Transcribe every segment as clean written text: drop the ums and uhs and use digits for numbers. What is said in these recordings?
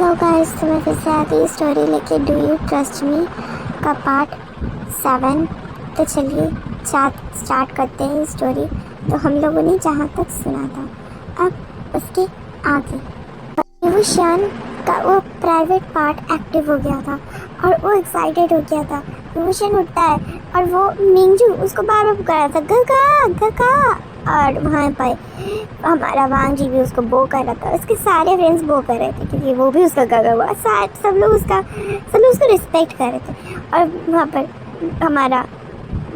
Hello guys, तो मैं फिर से आ गई स्टोरी लेके डू यू ट्रस्ट मी का पार्ट 7। तो चलिए स्टार्ट करते हैं स्टोरी। तो हम लोगों ने जहाँ तक सुना था, अब उसके आगे विभूषण का वो प्राइवेट पार्ट एक्टिव हो गया था और वो एक्साइटेड हो गया था। विभूषण उठता है और वो मिंजू उसको बार बार पुकारा था, गगा गगा। और वहाँ पर हमारा वांग जी भी उसको बो कर रहा था, उसके सारे फ्रेंड्स बो कर रहे थे क्योंकि वो भी उसका गगा हुआ। सब लोग उसको रिस्पेक्ट कर रहे थे। और वहाँ पर हमारा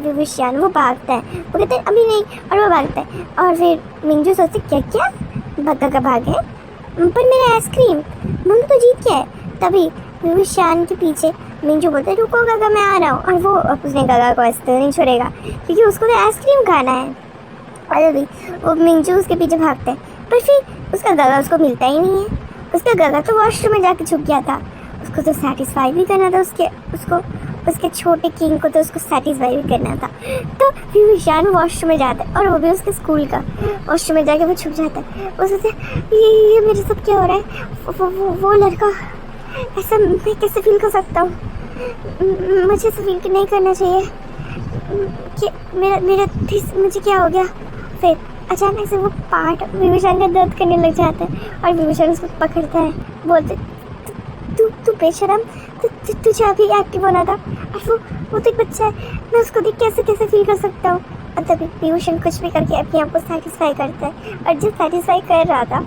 विभूषण वो भागता है, वो कहते हैं अभी नहीं, और वो भागता है। और फिर मिंजू सोचते क्या गगा भागे, पर मेरा आइसक्रीम मम्मी तो जीत गया है। तभी विभूषण के पीछे मिंजू बोलते रुको गगा मैं आ रहा हूँ, और वो उसने गगा को ऐसे नहीं छोड़ेगा क्योंकि उसको तो आइसक्रीम खाना है। और अभी वो मिंजू उसके पीछे भागते हैं, पर फिर उसका गगा उसको मिलता ही नहीं है। उसका गगा तो वॉशरूम में जाके छुप गया था, उसको तो सेटिस्फाई भी करना था, उसके छोटे किंग को तो उसको सेटिस्फाई भी करना था। तो फिर विशान वॉशरूम में जाता है और वो भी उसके स्कूल का वॉशरूम में जाके वो छुप जाता है। वो सोचते ये मेरे साथ क्या हो रहा है, वो लड़का ऐसा मैं कैसे फील कर सकता हूँ, मुझे ऐसा फील नहीं करना चाहिए कि मुझे क्या हो गया। फिर अचानक से वो पार्ट विभूषण का दर्द करने लग जाता है और विभूषण उसको पकड़ता है, बोलते तू बेशरम, तुझे अभी एक्टिव होना था, और वो तो एक बच्चा है, मैं उसको देख कैसे फील कर सकता हूँ। और तभी विभूषण कुछ भी करके अपने आप को सेटिस्फाई करता है। और जब सेटिस्फाई कर रहा था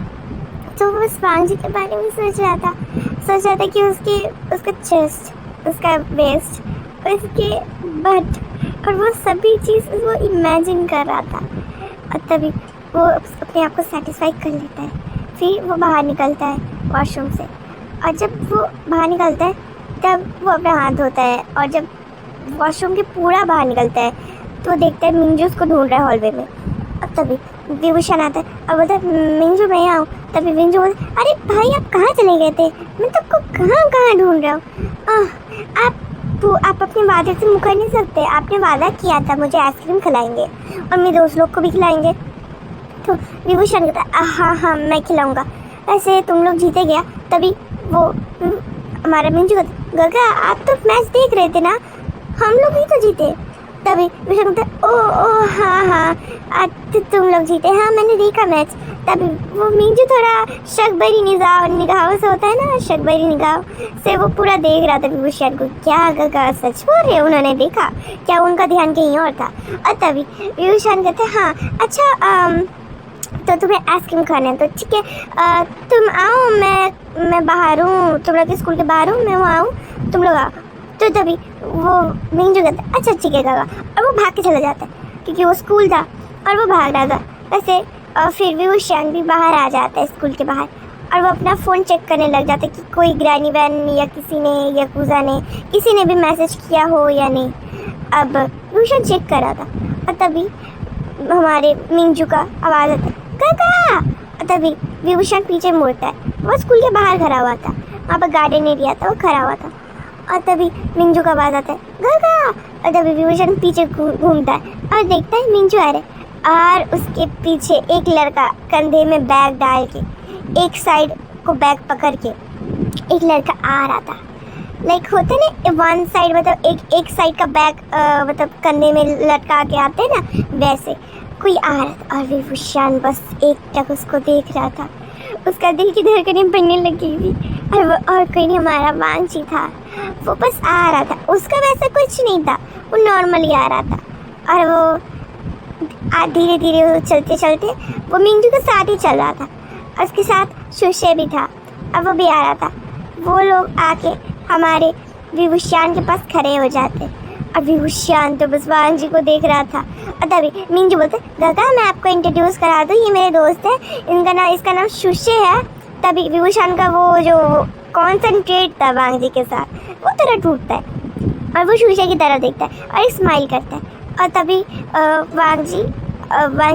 तो वो बस वांग जी के बारे में सोच रहा था कि उसका चेस्ट, उसका वेस्ट, उसके बट, और वो सभी चीज़ वो इमेजिन कर रहा था। और तभी वो अपने आप को सेटिस्फाई कर लेता है। फिर वो बाहर निकलता है वॉशरूम से, और जब वो बाहर निकलता है तब वो अपना हाथ धोता है। और जब वॉशरूम के पूरा बाहर निकलता है तो वो देखता है मिंजू उसको ढूंढ रहा है हॉलवे में। और तभी विभूषण आता है और बोलता है मिंजू मैं आऊँ। तभी मिंजू बोलता है अरे भाई आप कहाँ चले गए थे, मैं तो आपको कहाँ ढूंढ रहा हूँ। आप अपने वादे से मुकर नहीं सकते, आपने वादा किया था मुझे आइसक्रीम खिलाएंगे और मेरे दोस्त लोग को भी खिलाएंगे। तो विभूषण कहता है हाँ मैं खिलाऊंगा, ऐसे तुम लोग जीते गया। तभी वो हमारा मिंजू कहता गगा आप तो मैच देख रहे थे ना, हम लोग भी तो जीते। तभी विभूषण कहता ओ हाँ तुम लोग जीते, हाँ मैंने देखा मैच। तभी वो मिंजू थोड़ा शक भरी निगाहों से होता है ना, शक भरी निगाह से वो पूरा देख रहा था विभूषण को, क्या गगा सच बोल रहे उन्होंने देखा क्या, उनका ध्यान कहीं और था। और तभी विभूषण कहते हाँ अच्छा तो तुम्हें आइसक्रीम खाना है तो ठीक है, तुम आओ, मैं बाहर हूँ, तुम लोग स्कूल के बाहर हूँ, मैं वहाँ आऊँ, तुम लोग आओ। तो तभी वो मिंजू कहता है अच्छा ठीक है गगा, और वो भाग के चला जाता है क्योंकि वो स्कूल था और वो भाग रहा था। वैसे फिर विभूषण भी बाहर आ जाता है स्कूल के बाहर, और वो अपना फ़ोन चेक करने लग जाता है कि कोई ग्रैनी वैन या किसी ने या कूजा ने किसी ने भी मैसेज किया हो या नहीं। अब विभूषण चेक कर रहा था और तभी हमारे मिंजू का आवाज़ आता है गगा। और तभी विभूषण पीछे मुड़ता है, वो स्कूल के बाहर खड़ा हुआ था, वहाँ पर गार्डन एरिया था, वो खड़ा हुआ था। और तभी मिंजू का आवाज़ आता है गगा। और तभी विभूषण पीछे घूमता है और देखता है मिंजू आ रहा है, और उसके पीछे एक लड़का कंधे में बैग डाल के, एक साइड को बैग पकड़ के एक लड़का आ रहा था। लाइक होता है ना वन साइड, मतलब एक साइड का बैग मतलब कंधे में लटका के आते हैं ना, वैसे कोई आ रहा था। और विभूषण बस एक टक उसको देख रहा था, उसका दिल की धड़कनें बढ़ने लगी थी। और कोई नहीं, हमारा वांग जी था, वो बस आ रहा था, उसका वैसा कुछ नहीं था, वो नॉर्मली आ रहा था। और वो धीरे धीरे चलते वो मिंजू के साथ ही चल रहा था, और उसके साथ शुशे भी था और वो भी आ रहा था। वो लोग आके हमारे विभूषण के पास खड़े हो जाते, और विभूषण तो बस वांग जी को देख रहा था। और तभी मिंजू बोलते गगा मैं आपको इंट्रोड्यूस करा दूँ, ये मेरे दोस्त है, इसका नाम शुशे है। तभी विभूषण का वो जो कॉन्सेंट्रेट था वांग जी के साथ वो तरह टूटता है, और वो शुशे की तरफ देखता है और एक स्माइल करता है। और तभी वांग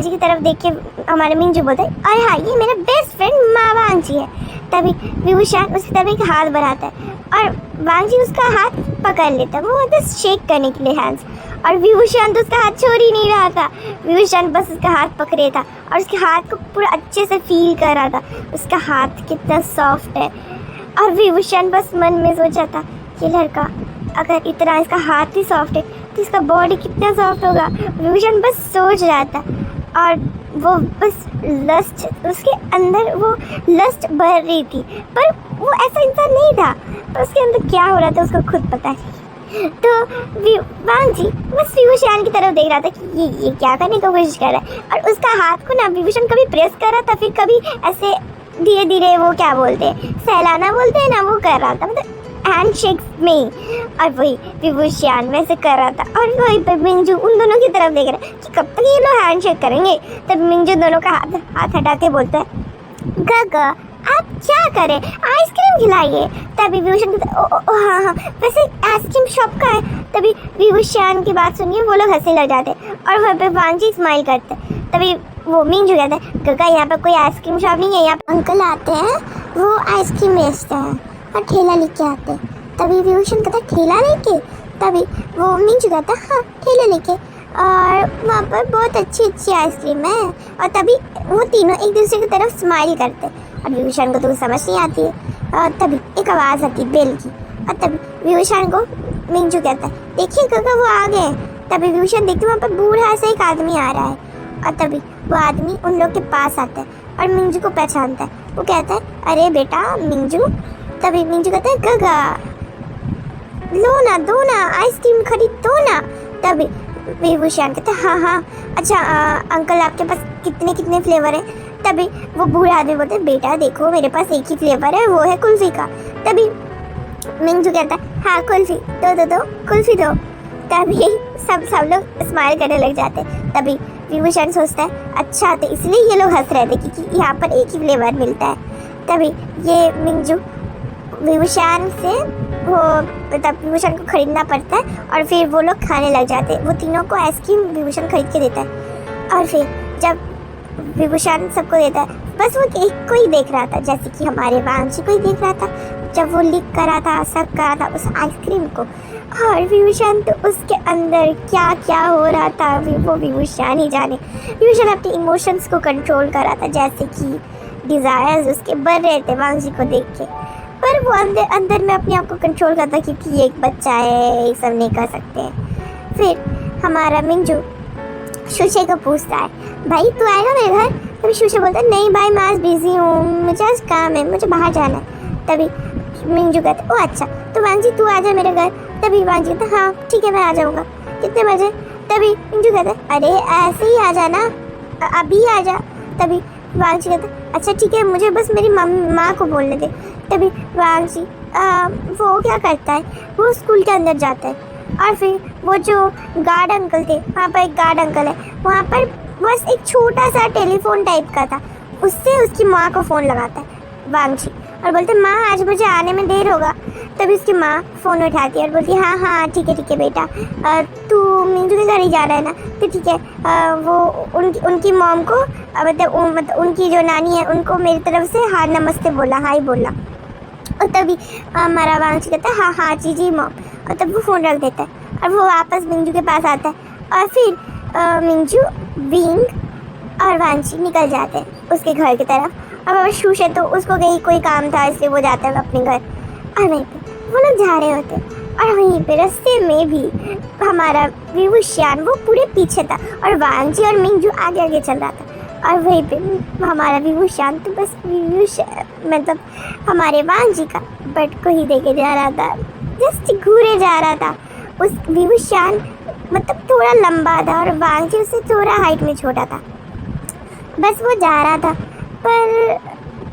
जी की तरफ देख के हमारे मिंजू बोलते हैं अरे हाँ ये मेरा बेस्ट फ्रेंड वांग जी है। तभी विभूषण उसकी तरफ एक हाथ बढ़ाता है और वांग जी उसका हाथ पकड़ लेता है, वो बस शेक करने के लिए हैंड्स। और विभूषण तो उसका हाथ छोड़ ही नहीं रहा था, विभूषण बस उसका हाथ पकड़े था और उसके हाथ को पूरा अच्छे से फील कर रहा था, उसका हाथ कितना सॉफ्ट है। और विभूषण बस मन में सोचा था, ये लड़का अगर इतना इसका हाथ ही सॉफ्ट है तो इसका बॉडी कितना सॉफ्ट होगा। विभूषण बस सोच रहा था और वो बस लस्ट, उसके अंदर वो लस्ट भर रही थी, पर वो ऐसा इंसान नहीं था। पर उसके अंदर क्या हो रहा था उसको खुद पता नहीं। तो वांग जी बस विभूषण की तरफ देख रहा था कि ये क्या करने की कोशिश कर रहा है, और उसका हाथ को ना विभूषण कभी प्रेस कर रहा था, फिर कभी ऐसे धीरे धीरे वो क्या बोलते हैं, सहलाना बोलते हैं ना, वो कर रहा था, मतलब हैंडशेक में। और वही विभूषण वैसे कर रहा था और वही पे मिंजू उन दोनों की तरफ देख रहा है कि कब तक ये लोग हैंडशेक करेंगे। तब मिंजू दोनों का हाथ हटा के बोलता है, गगा आप क्या करें, आइसक्रीम खिलाइए। तभी विभूषण हाँ हाँ वैसे आइसक्रीम शॉप का है। तभी विभूषण की बात सुनिए वो लोग हंसने लग जाते और वहाँ पे वांग जी स्माइल करते। तभी वो मिंजू कहता है, गगा यहाँ पे कोई आइसक्रीम शॉप नहीं है, यहाँ पे अंकल आते हैं वो आइसक्रीम बेचते हैं और ठेला लेके आते हैं। तभी विभूषण कहता है, ठेला लेके? तभी वो मिंजू कहता है, हाँ ठेला लेके, और वहाँ पर बहुत अच्छी अच्छी आइसक्रीम है। और तभी वो तीनों एक दूसरे की तरफ स्माइल करते और विभूषण को तो समझ नहीं आती है। और तभी एक आवाज़ आती बेल की, और तभी विभूषण को मिंजू कहता है, देखिए काका वो आ गए। तभी विभूषण देखते वहाँ पर बूढ़ा सा एक आदमी आ रहा है, और तभी वो आदमी उन लोग के पास आता है और मिंजू को पहचानता है। वो कहता है, अरे बेटा मिंजू। तभी मिंजू कहता है, गगा लो ना, दो ना, आइसक्रीम खरीद दो ना। तभी विभूषण कहते हैं, हाँ हाँ अच्छा अंकल आपके पास कितने कितने फ्लेवर है? तभी वो बूढ़ा आदमी बोलते हैं, बेटा देखो मेरे पास एक ही फ्लेवर है, वो है कुल्फ़ी का। तभी मिंजू कहता है, हाँ कुल्फ़ी दो कुल्फ़ी दो। तभी सब लोग स्माइल करने लग जाते हैं। तभी विभूषण सोचता है, अच्छा तो इसलिए ये लोग हंस रहे थे क्योंकि यहाँ पर एक ही फ्लेवर मिलता है। तभी ये मिंजू विभूषण से वो मतलब विभूषण को खरीदना पड़ता है और फिर वो लोग खाने लग जाते हैं। वो तीनों को आइसक्रीम विभूषण खरीद के देता है और फिर जब विभूषण सबको देता है, बस वो एक को ही देख रहा था, जैसे कि हमारे वांग जी को ही देख रहा था जब वो लिख कर रहा था, सब कर रहा था उस आइसक्रीम को। और विभूषण तो उसके अंदर क्या क्या हो रहा था वो विभूषण ही जाने। विभूषण अपने इमोशंस को कंट्रोल कर रहा था, जैसे कि डिज़ायर्स उसके बढ़ रहे थे वांग जी को देख के, पर वो अंदर में अपने आप को कंट्रोल करता क्योंकि ये एक बच्चा है, ये सब नहीं कर सकते। फिर हमारा मिंजू शुशे को पूछता है, भाई तू आएगा मेरे घर? तभी शुशे बोलता है, नहीं भाई मैं आज बिजी हूँ, मुझे आज काम है, मुझे बाहर जाना है। तभी मिंजू कहते, ओ अच्छा तो वांग जी तू आ जा मेरे घर। तभी वांग जी कहता, हाँ ठीक है मैं आ जाऊँगा, कितने बजे? तभी मिंजू कहता, अरे ऐसे ही आ जाना, अभी आ जा। तभी वांग जी कहता, अच्छा ठीक है मुझे बस मेरी माँ को बोलने दे। तभी वांग जी वो क्या करता है, वो स्कूल के अंदर जाता है और फिर वो जो गार्ड अंकल थे, वहाँ पर एक गार्ड अंकल है, वहाँ पर बस एक छोटा सा टेलीफोन टाइप का था, उससे उसकी माँ को फ़ोन लगाता है वांग जी और बोलते, माँ आज मुझे आने में देर होगा। तभी उसकी माँ फ़ोन उठाती है और बोलती है, हाँ हाँ ठीक है बेटा, तू मिंजू के घर ही जा रहा है ना, तो ठीक है। वो उनकी मॉम को मतलब उनकी जो नानी है उनको मेरी तरफ से हाँ नमस्ते बोला, हाय बोला। और तभी हमारा वांग जी कहता है, हाँ जी मॉम। और तब वो फ़ोन रख देता है और वो वापस मिंजू के पास आता है और फिर मिंजू विंग और वांग जी निकल जाते हैं उसके घर की तरफ। और बाबा शुशे तो उसको कहीं कोई काम था इसलिए वो जाता है अपने घर। और वहीं पे वो लोग जा रहे होते और वहीं पे रास्ते में भी हमारा विभूषण वो पूरे पीछे था और वांग जी और मिंजू आगे आगे चल रहा था। और वहीं पे हमारा विभूषण तो बस मतलब हमारे वांग जी का बट को ही देखे जा रहा था, जस्ट घूरे जा रहा था। उस विभूषण मतलब थोड़ा लंबा था और वांग जी उससे थोड़ा हाइट में छोटा था। बस वो जा रहा था, पर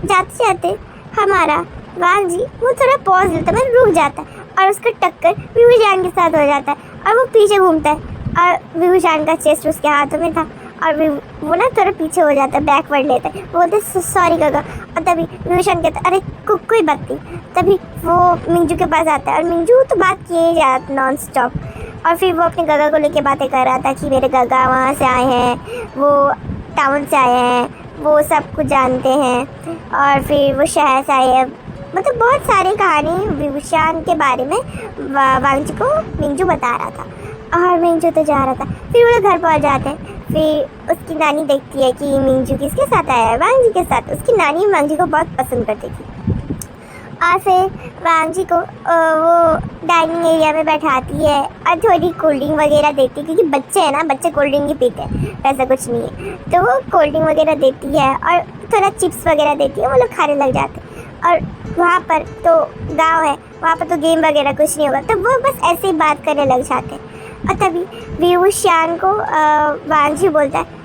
जाते जाते हमारा वांग जी वो थोड़ा पॉज लेता है, रुक जाता है और उसका टक्कर विभूषण के साथ हो जाता है और वो पीछे घूमता है और विभूषण का चेस्ट उसके हाथों में था और वो ना थोड़ा पीछे हो जाता है, बैकवर्ड लेता है, वो बोलते सॉरी गगा। और तभी विभूषण कहता है, अरे कोई बात नहीं। तभी वो मिंजू के पास आता है और मिंजू तो बात किए ही जा नॉन स्टॉप। और फिर वो अपने गगा को लेके बातें कर रहा था कि मेरे गगा वहाँ से आए हैं, वो टाउन से आए हैं, वो सब कुछ जानते हैं और फिर वो शहर से आए हैं, मतलब बहुत सारी कहानी विभूषण के बारे में वांग जी को मिंजू बता रहा था। और मिंजू तो जा रहा था। फिर वो लोग घर पहुँच जाते हैं। फिर उसकी नानी देखती है कि मिंजू किसके साथ आया है, वांग जी के साथ। उसकी नानी वांग जी को बहुत पसंद करती थी और फिर वांग जी को वो डाइनिंग एरिया में बैठाती है और थोड़ी कोल्ड ड्रिंक वगैरह देती है, क्योंकि बच्चे हैं ना, बच्चे कोल्ड ड्रिंक ही पीते हैं, ऐसा कुछ नहीं है। तो वो कोल्ड ड्रिंक वगैरह देती है और थोड़ा चिप्स वगैरह देती है, वो लोग खाने लग जाते हैं। और वहाँ पर तो गांव है, वहाँ पर तो गेम वगैरह कुछ नहीं होगा, तो वो बस ऐसे ही बात करने लग जाते हैं। और तभी विभूषण को वांग जी बोलता है,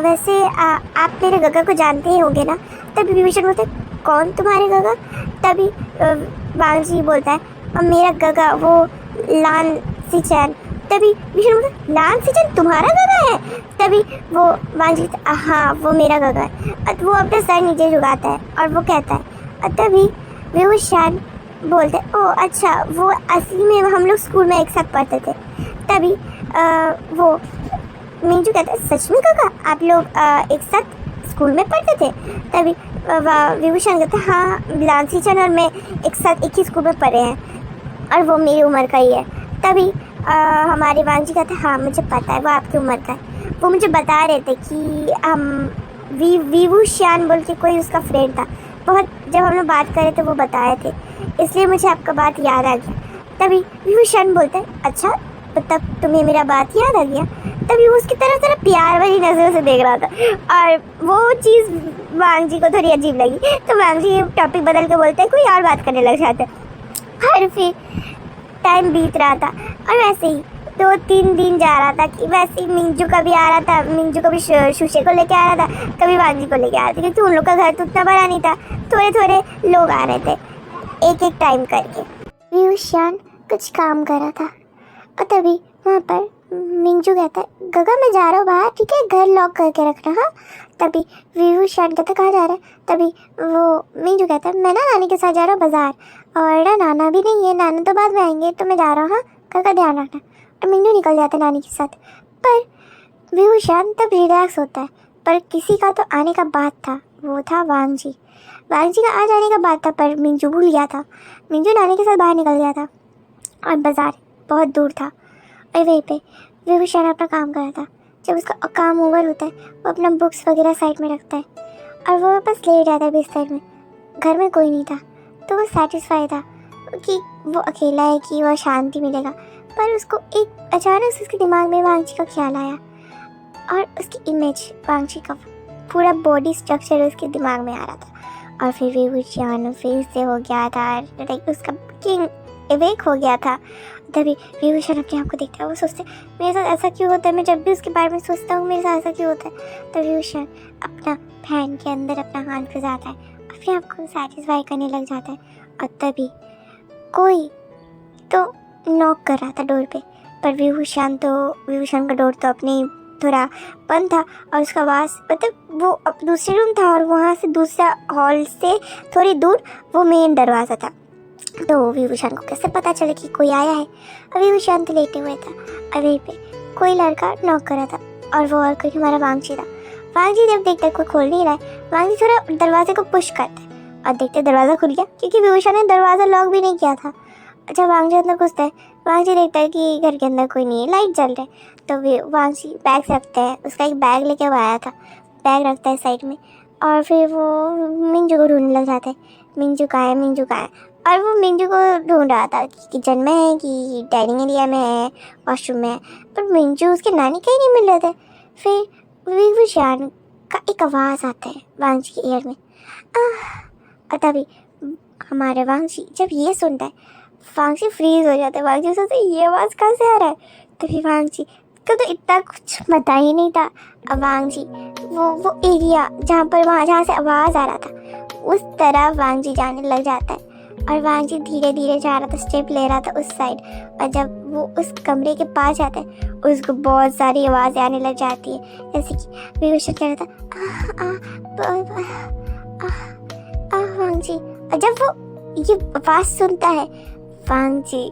वैसे आप मेरे गगा को जानते ही होंगे ना। तभी विभूषण बोलते हैं, कौन तुम्हारे गगा? तभी वांग जी बोलता है, मेरा गगा वो लान सिचन। तभी विभूषण बोलता है, लान सिचन तुम्हारा गगा है? तभी वो वांग जी, हाँ वो मेरा गगा है। और वो अपना सर नीचे झुकाता है और वो कहता है, और तभी विभूषण बोलते हैं, ओह अच्छा, वो असली में हम लोग स्कूल में एक साथ पढ़ते थे। तभी वो मिंजू कहता है, सच में काका आप लोग एक साथ स्कूल में पढ़ते थे? तभी विभूषण कहता है, हाँ लांसीचंद और मैं एक साथ एक ही स्कूल में पढ़े हैं और वो मेरी उम्र का ही है। तभी हमारे वांग जी कहते हैं, हाँ मुझे पता है वो आपकी उम्र का है। वो मुझे बता रहे थे कि हम विभूषण बोल के कोई उसका फ्रेंड था, बहुत जब हम लोग बात कर रहे थे वो बताए थे, इसलिए मुझे आपका बात याद आ गया। तभी विभूषण बोलते हैं, अच्छा तब तुम्हें मेरा बात याद आ गया। तभी वो उसकी तरफ जरा प्यार वाली नज़रों से देख रहा था और वो चीज़ वांग जी को थोड़ी अजीब लगी। तो वांग जी टॉपिक बदल के बोलते हैं, कोई और बात करने लग जाते हैं। और फिर टाइम बीत रहा था और वैसे ही 2-3 दिन जा रहा था कि वैसे ही मिंजू का भी आ रहा था, मिंजू कभी शुशे को लेके आ रहा था, कभी वांग जी को लेके आ रहा था, क्योंकि उन लोग का घर तो उतना बड़ा नहीं था, थोड़े थोड़े लोग आ रहे थे एक एक टाइम करके। विभूषण कुछ काम कर रहा था और तभी वहाँ पर मिंजू कहता है, गगा मैं जा रहा हूँ बाहर, ठीक है, घर लॉक करके रखना। हाँ। तभी विभूषण कहता है, कहाँ जा रहा है? तभी वो मिंजू कहता है, मैं ना नानी के साथ जा रहा हूँ बाजार, और ना नाना भी नहीं है, नाना तो बाद में आएंगे, तो मैं जा रहा हूँ, हाँ गगा ध्यान रखना। और मिंजू निकल जाता है नानी के साथ। पर विभूषण तब रिलैक्स होता है, पर किसी का तो आने का बात था, वो था वांग जी। वांग जी का आ जाने का बात था, पर मिंजू भूल गया था। मिंजू नानी के साथ बाहर निकल गया था और बाज़ार बहुत दूर था और वहीं पे विभूषण अपना काम कर रहा था। जब उसका काम ओवर होता है, वो अपना बुक्स वगैरह साइड में रखता है और वो बस लेट जाता है बिस्तर में। घर में कोई नहीं था, तो वो सेटिस्फाई था कि वो अकेला है, कि वो शांति मिलेगा। पर उसको एक अचानक से उसके दिमाग में वांग जी का ख्याल आया और उसकी इमेज, वांग जी का पूरा बॉडी स्ट्रक्चर उसके दिमाग में आ रहा था। और फिर विभूषण फिर से हो गया था, लाइक उसका किंग अवेक हो गया था। तभी विभूषण अपने आप को देखता है, वो सोचते मेरे साथ ऐसा क्यों होता है, मैं जब भी उसके बारे में सोचता हूँ मेरे साथ ऐसा क्यों होता है। तभी विभूषण अपना फैन के अंदर अपना हाथ घुसाता है, अपने आप को सेटिस्फाई करने लग जाता है। और तभी कोई तो नॉक कर रहा था डोर पे, पर विभूषण का डोर तो अपने थोड़ा बंद था और उसका आवाज़, मतलब वो दूसरे रूम था और वहाँ से दूसरा हॉल से थोड़ी दूर वो मेन दरवाज़ा था। तो विभूषण को कैसे पता चले कि कोई आया है? और विभूषण तो लेटे हुए था और वहीं पे कोई लड़का नॉक कर रहा था और वो और कोई हमारा वांग जी था। वांग जी जब देखते कोई खोल नहीं रहा है, वांग जी थोड़ा दरवाजे को पुश करते हैं और देखते दरवाज़ा खुल गया, क्योंकि विभूषण ने दरवाज़ा लॉक भी नहीं किया था। जब वांग जी अंदर घुसता है, वांग जी देखता है कि घर के अंदर कोई नहीं है, लाइट जल रहा है। तो वांग जी बैग रखता है, उसका एक बैग लेके वो आया था, बैग रखता है साइड में और फिर वो मिंजू को ढूंढने लग जाता है, मिंजू कहाँ है, मिंजू कहाँ है। और वो मिंजू को ढूंढ रहा था कि किचन में है, कि डाइनिंग एरिया में है, वॉशरूम में है, पर मिंजू उसके नानी कहीं नहीं मिल रहे थे। फिर विभूषण का एक आवाज़ आता है वांग जी के ईयर में, और तभी हमारे वांग जी जब ये सुनता है, वांग जी फ्रीज हो जाता है। वांग जी सोचते ये आवाज़ कहाँ से आ रहा है? तभी वांग जी को तो इतना कुछ पता ही नहीं था। अब वांग जी वो एरिया जहाँ से आवाज़ आ रहा था उस तरह वांग जी जाने लग जाता है और वांग जी धीरे धीरे जा रहा था, स्टेप ले रहा था उस साइड। और जब वो उस कमरे के पास जाता है, उसको बहुत सारी आवाज़ें आने लग जाती है, जैसे कि विभूषण कह रहा था वांग जी। और जब वो ये आवाज़ सुनता है, वांग जी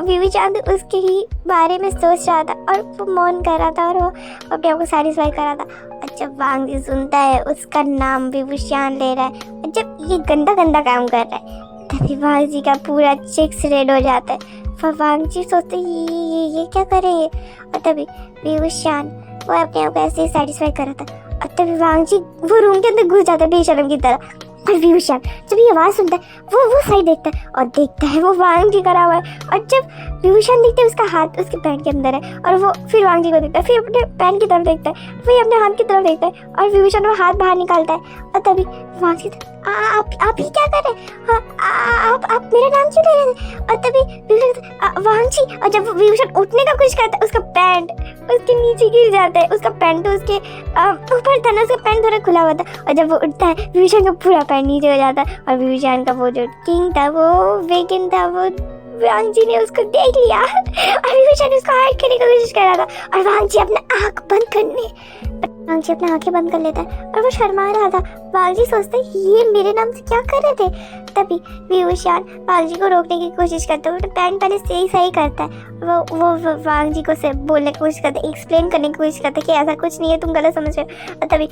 विभूषण तो उसके ही बारे में सोच रहा था और वो मौन कर रहा था और वो अपने आप को सेटिस्फाई कर रहा था। और जब वांग जी सुनता है उसका नाम विभूषण ले रहा है और जब ये गंदा गंदा काम कर रहा है, तभी वांग जी का पूरा चेक्स रेड हो जाता है। फिर वांग जी सोचते ये क्या करेंगे। और तभी विभूषण वो अपने आप को ऐसे ही सेटिस्फाई कर रहा था और तभी वांग जी वो रूम के अंदर घुस जाता है बेशर्म की तरह। और विभूषण जब ये आवाज़ सुनता है वो साइड देखता है और देखता है वो वांग जी करा हुआ है। और जब विभूषण देखते है उसका हाथ उसके पैंट के अंदर है और वो फिर वांग जी को देखता है, फिर अपने पैंट की तरफ देखता है, फिर अपने हाथ की तरफ देखता है और विभूषण वो हाथ बाहर निकालता है। और तभी वांग जी आप ही क्या कर रहे हैं? आप मेरा नाम क्यों ले रहे हैं? और तभी विभूषण वांग जी, और जब विभूषण उठने का कोशिश करता है उसका पैंट उसके नीचे गिर जाता है। उसका पैंट तो उसके ऊपर था ना, उसका पैंट थोड़ा खुला हुआ था और जब वो उठता है विभूषण का पूरा पैंट नीचे हो जाता है और विभूषण का वो जो किंग था वो वेगन था, वो वांग जी ने उसको देख लिया और विभूषण उसको हाइड करने की कोशिश कर रहा था और वांग जी अपना आँख बंद कर लेता है और वो शर्मा रहा था। वांग जी सोचते ये मेरे नाम से क्या कर रहे थे। तभी विभूषण वांग जी को रोकने की कोशिश करता है, वो पैंट पहले सही करता है। वो वांग जी को से बोलने की कोशिश करता है, एक्सप्लेन करने की कोशिश करता है कि ऐसा कुछ नहीं है, तुम गलत समझ रहे हो। और तभी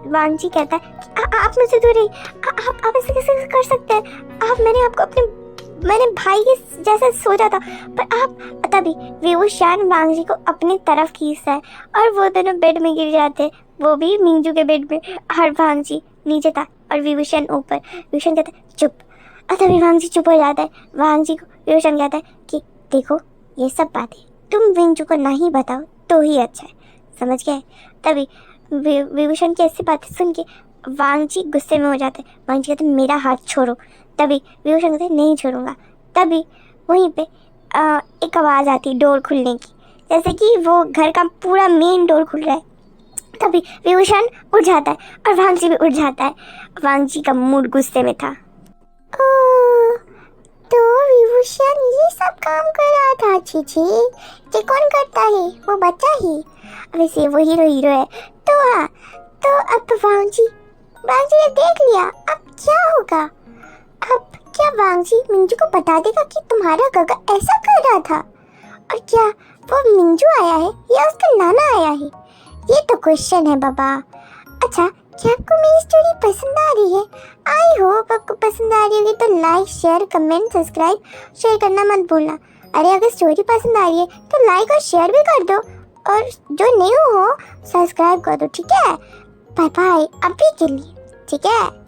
वांग जी कहता है कि आप मुझसे दूर रहिए, आप ऐसे कैसे कर सकते हैं? मैंने आपको मैंने भाई के जैसा सोचा था पर आप। तभी विभूषण वांग जी को अपनी तरफ खींचता है और वो दोनों बेड में गिर जाते हैं, वो भी मिंजू के बेड में। और वांग जी नीचे था और विभूषण ऊपर। विभूषण कहता है चुप। और तभी वांग जी चुप हो जाता है। वांग जी को विभूषण कहता है कि देखो ये सब बातें तुम मिंजू को नहीं बताओ तो ही अच्छा है, समझ गए? तभी विभूषण की ऐसी बातें सुन के वांग जी गुस्से में हो जाते हैं। वांग जी कहते हैं मेरा हाथ छोड़ो। तभी विभूषण कहते हैं नहीं छोड़ूंगा। तभी वहीं पे एक आवाज़ आती डोर खुलने की, जैसे कि वो घर का पूरा मेन डोर खुल रहा है। तभी विभूषण उठ जाता है और वांग जी भी उठ जाता है। वांग जी का मूड गुस्से में था। तो विभूषण ये सब काम कर रहा था। छी ये कौन करता है? वो बच्चा ही, वैसे वो हीरो है। तो हाँ, तो अब वांग जी ने देख लिया, अब क्या होगा? अब क्या वांग जी मिंजू को बता देगा कि तुम्हारा गगा ऐसा कर रहा था? और क्या वो मिंजू आया है या उसका नाना आया है? ये तो क्वेश्चन है बाबा। अच्छा, क्या आपको मेरी स्टोरी पसंद आ रही है? आई होप आपको पसंद आ रही होगी तो like, share, comment, subscribe share करना मत भूलना। अरे अगर स्टोरी पसंद आ रही है तो लाइक और शेयर भी कर दो, और जो न्यू हो सब्सक्राइब कर दो, ठीक है? बाय बाय अभी के लिए, ठीक है?